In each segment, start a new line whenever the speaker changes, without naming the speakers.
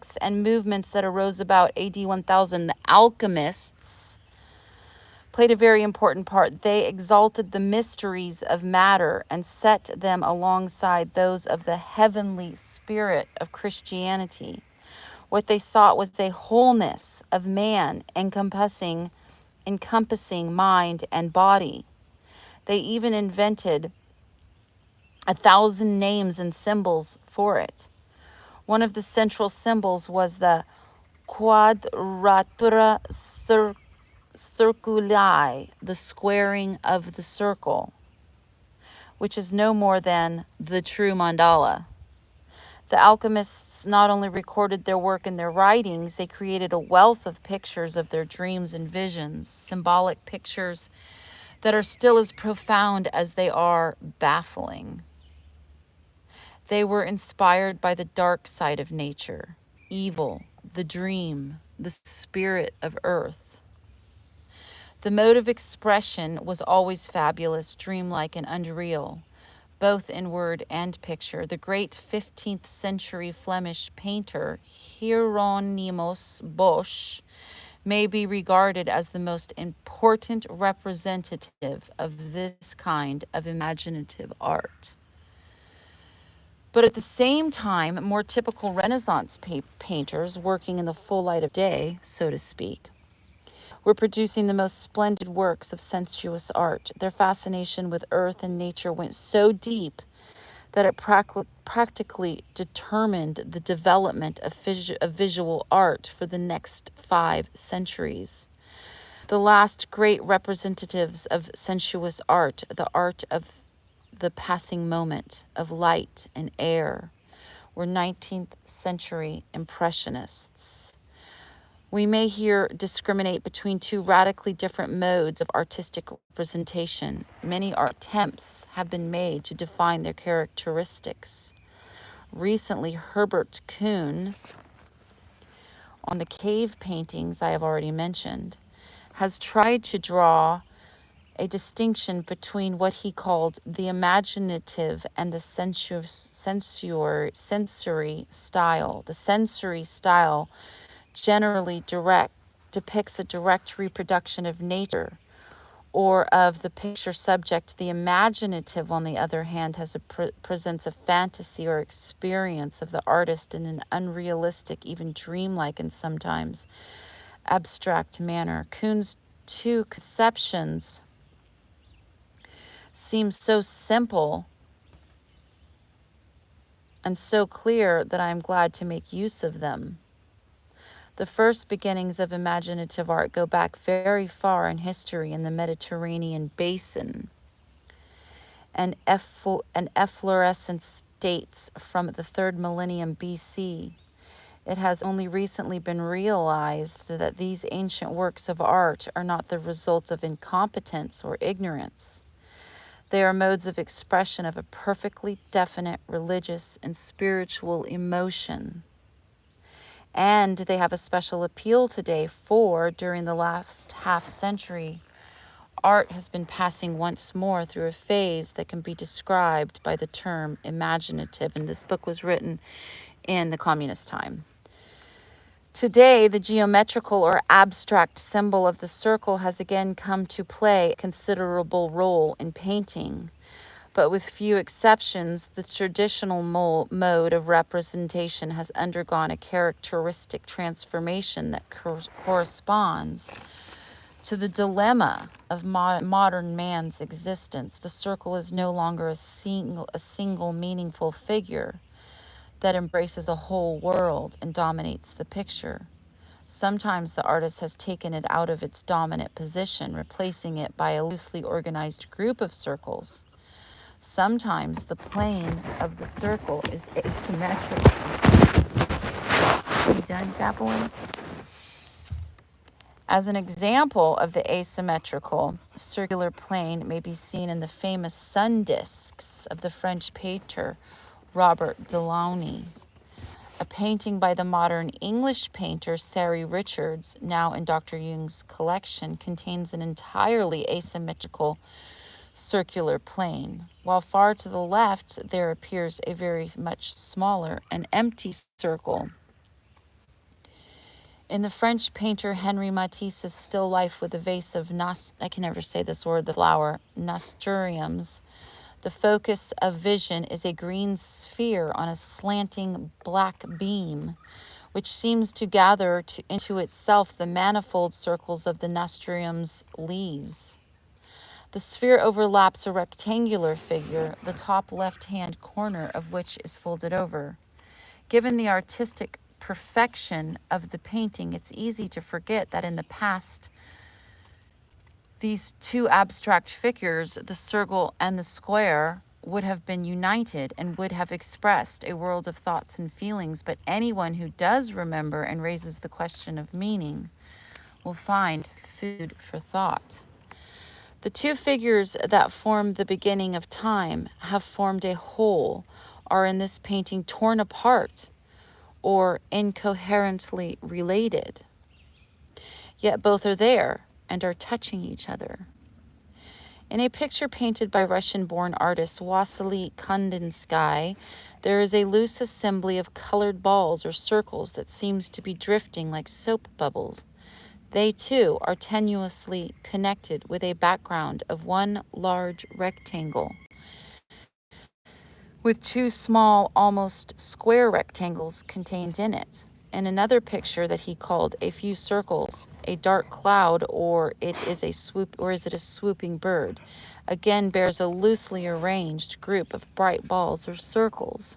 works and movements that arose about AD 1000, the alchemists played a very important part. They exalted the mysteries of matter and set them alongside those of the heavenly spirit of Christianity. What they sought was a wholeness of man encompassing mind and body. They even invented 1,000 names and symbols for it. One of the central symbols was the quadratura circuli, the squaring of the circle, which is no more than the true mandala. The alchemists not only recorded their work in their writings, they created a wealth of pictures of their dreams and visions, symbolic pictures that are still as profound as they are baffling. They were inspired by the dark side of nature, evil, the dream, the spirit of earth. The mode of expression was always fabulous, dreamlike, and unreal, both in word and picture. The great 15th century Flemish painter Hieronymus Bosch may be regarded as the most important representative of this kind of imaginative art. But at the same time, more typical Renaissance painters, working in the full light of day, so to speak, were producing the most splendid works of sensuous art. Their fascination with earth and nature went so deep that it practically determined the development of visual art for the next 5 centuries. The last great representatives of sensuous art, the art of the passing moment of light and air, were 19th century Impressionists. We may here discriminate between 2 radically different modes of artistic representation. Many attempts have been made to define their characteristics. Recently, Herbert Kuhn, on the cave paintings I have already mentioned, has tried to draw a distinction between what he called the imaginative and the sensory style. The sensory style generally depicts a direct reproduction of nature or of the picture subject. The imaginative, on the other hand, presents a fantasy or experience of the artist in an unrealistic, even dreamlike, and sometimes abstract manner. Kuhn's 2 conceptions seem so simple and so clear that I am glad to make use of them. The first beginnings of imaginative art go back very far in history in the Mediterranean basin, and efflorescence dates from the 3rd millennium BC. It has only recently been realized that these ancient works of art are not the result of incompetence or ignorance. They are modes of expression of a perfectly definite religious and spiritual emotion. And they have a special appeal today, for during the last half century, art has been passing once more through a phase that can be described by the term imaginative. And this book was written in the communist time. Today, the geometrical or abstract symbol of the circle has again come to play a considerable role in painting. But with few exceptions, the traditional mode of representation has undergone a characteristic transformation that corresponds to the dilemma of modern man's existence. The circle is no longer a single meaningful figure that embraces a whole world and dominates the picture. Sometimes the artist has taken it out of its dominant position, replacing it by a loosely organized group of circles. Sometimes the plane of the circle is asymmetrical. Are you done, Captain? As an example of the asymmetrical circular plane may be seen in the famous sun discs of the French painter Robert Delaunay. A painting by the modern English painter Sari Richards, now in Dr. Jung's collection, contains an entirely asymmetrical circular plane, while far to the left there appears a very much smaller and empty circle. In the French painter Henri Matisse's still life with a vase of I can never say this word, the flower, nasturtiums, the focus of vision is a green sphere on a slanting black beam, which seems to gather into itself the manifold circles of the nasturtium's leaves. The sphere overlaps a rectangular figure, the top left-hand corner of which is folded over. Given the artistic perfection of the painting, it's easy to forget that in the past, these two abstract figures, the circle and the square, would have been united and would have expressed a world of thoughts and feelings. But anyone who does remember and raises the question of meaning will find food for thought. The two figures that form the beginning of time have formed a whole, are in this painting torn apart or incoherently related. Yet both are there and are touching each other. In a picture painted by Russian-born artist Wassily Kandinsky, there is a loose assembly of colored balls or circles that seems to be drifting like soap bubbles. They, too, are tenuously connected with a background of one large rectangle, with two small, almost square rectangles contained in it. In another picture that he called A Few Circles, a dark cloud, or is it a swooping bird, again bears a loosely arranged group of bright balls or circles.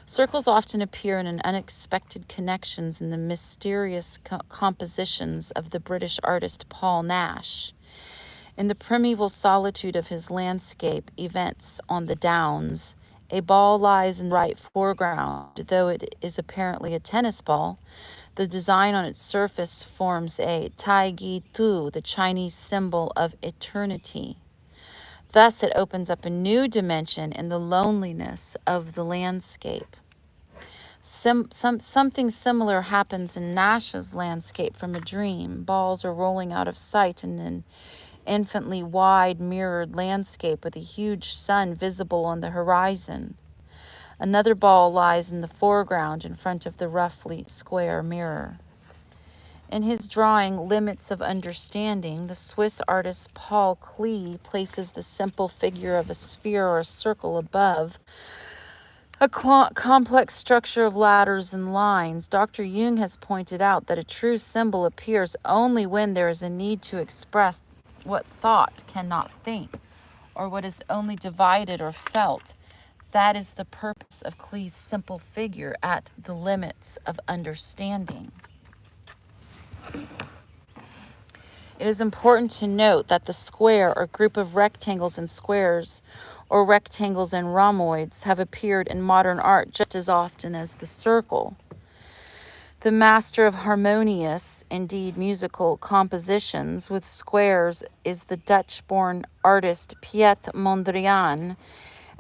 Circles often appear in unexpected connections in the mysterious compositions of the British artist Paul Nash. In the primeval solitude of his landscape events on the Downs, a ball lies in the right foreground. Though it is apparently a tennis ball, the design on its surface forms a Tai Gi Tu, the Chinese symbol of eternity. Thus, it opens up a new dimension in the loneliness of the landscape. Something similar happens in Nash's landscape from a dream. Balls are rolling out of sight in an infinitely wide mirrored landscape with a huge sun visible on the horizon. Another ball lies in the foreground in front of the roughly square mirror. In his drawing Limits of Understanding, the Swiss artist Paul Klee places the simple figure of a sphere or a circle above a complex structure of ladders and lines. Dr. Jung has pointed out that a true symbol appears only when there is a need to express what thought cannot think, or what is only divided or felt. That is the purpose of Klee's simple figure at the limits of understanding. It is important to note that the square or group of rectangles and squares, or rectangles and rhomboids, have appeared in modern art just as often as the circle. The master of harmonious, indeed musical, compositions with squares is the Dutch-born artist Piet Mondrian.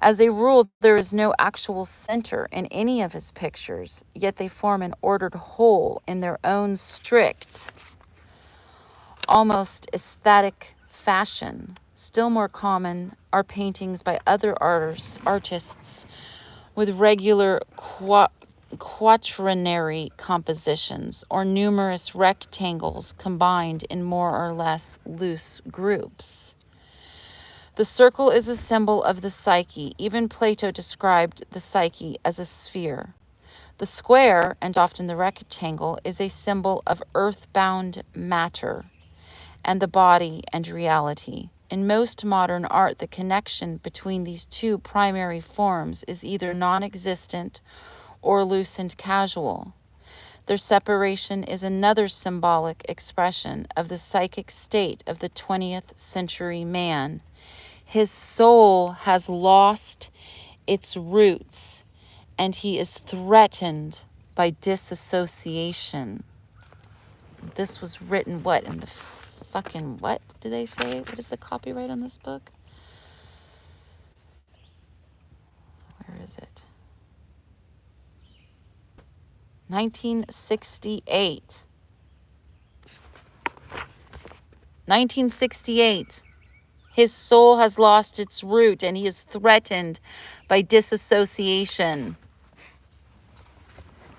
As a rule, there is no actual center in any of his pictures, yet they form an ordered whole in their own strict, almost aesthetic fashion. Still more common are paintings by other artists with regular quaternary compositions or numerous rectangles combined in more or less loose groups. The circle is a symbol of the psyche. Even Plato described the psyche as a sphere. The square, and often the rectangle, is a symbol of earthbound matter and the body and reality. In most modern art, the connection between these two primary forms is either non-existent or loose and casual. Their separation is another symbolic expression of the psychic state of the 20th century man. His soul has lost its roots, and he is threatened by disassociation. This was written, what, in the fucking, what do they say? What is the copyright on this book? Where is it? 1968. 1968. His soul has lost its root and he is threatened by disassociation.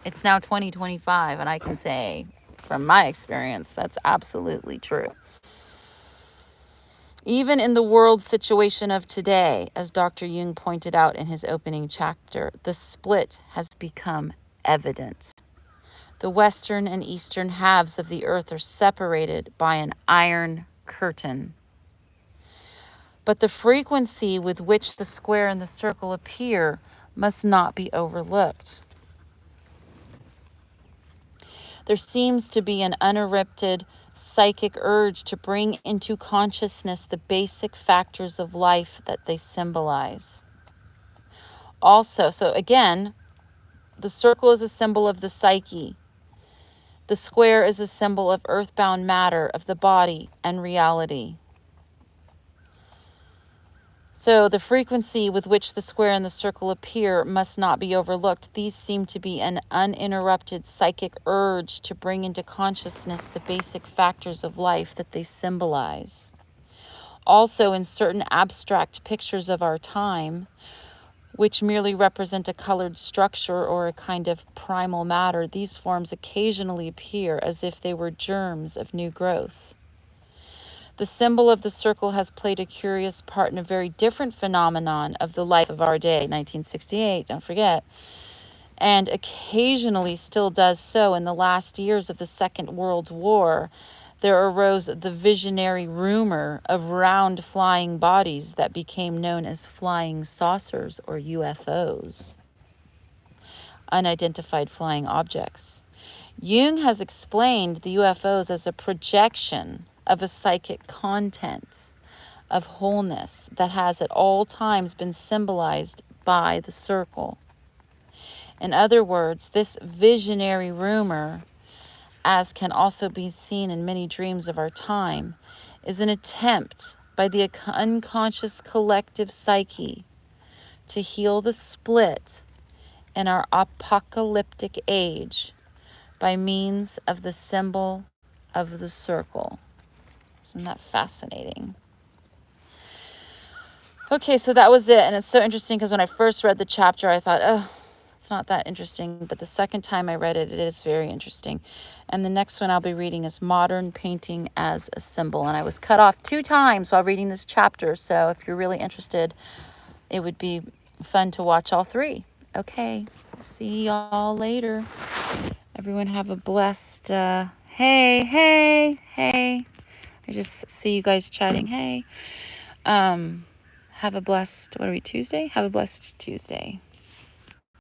It's now 2025, and I can say from my experience, that's absolutely true. Even in the world situation of today, as Dr. Jung pointed out in his opening chapter, the split has become evident. The western and eastern halves of the earth are separated by an iron curtain. But the frequency with which the square and the circle appear must not be overlooked. There seems to be an uninterrupted psychic urge to bring into consciousness the basic factors of life that they symbolize. Also, so again, the circle is a symbol of the psyche. The square is a symbol of earthbound matter, of the body and reality. So the frequency with which the square and the circle appear must not be overlooked. These seem to be an uninterrupted psychic urge to bring into consciousness the basic factors of life that they symbolize. Also, in certain abstract pictures of our time, which merely represent a colored structure or a kind of primal matter, these forms occasionally appear as if they were germs of new growth. The symbol of the circle has played a curious part in a very different phenomenon of the life of our day, 1968, don't forget, and occasionally still does so in the last years of the Second World War. There arose the visionary rumor of round flying bodies that became known as flying saucers or UFOs, unidentified flying objects. Jung has explained the UFOs as a projection of a psychic content of wholeness that has at all times been symbolized by the circle. In other words, this visionary rumor, as can also be seen in many dreams of our time, is an attempt by the unconscious collective psyche to heal the split in our apocalyptic age by means of the symbol of the circle. Isn't that fascinating? Okay, so that was it. And it's so interesting because when I first read the chapter, I thought, oh, it's not that interesting. But the second time I read it, it is very interesting. And the next one I'll be reading is Modern Painting as a Symbol. And I was cut off 2 times while reading this chapter. So if you're really interested, it would be fun to watch all 3. Okay, see y'all later. Everyone have a blessed, hey. I just see you guys chatting. Hey. Have a blessed, what are we, Tuesday? Have a blessed Tuesday.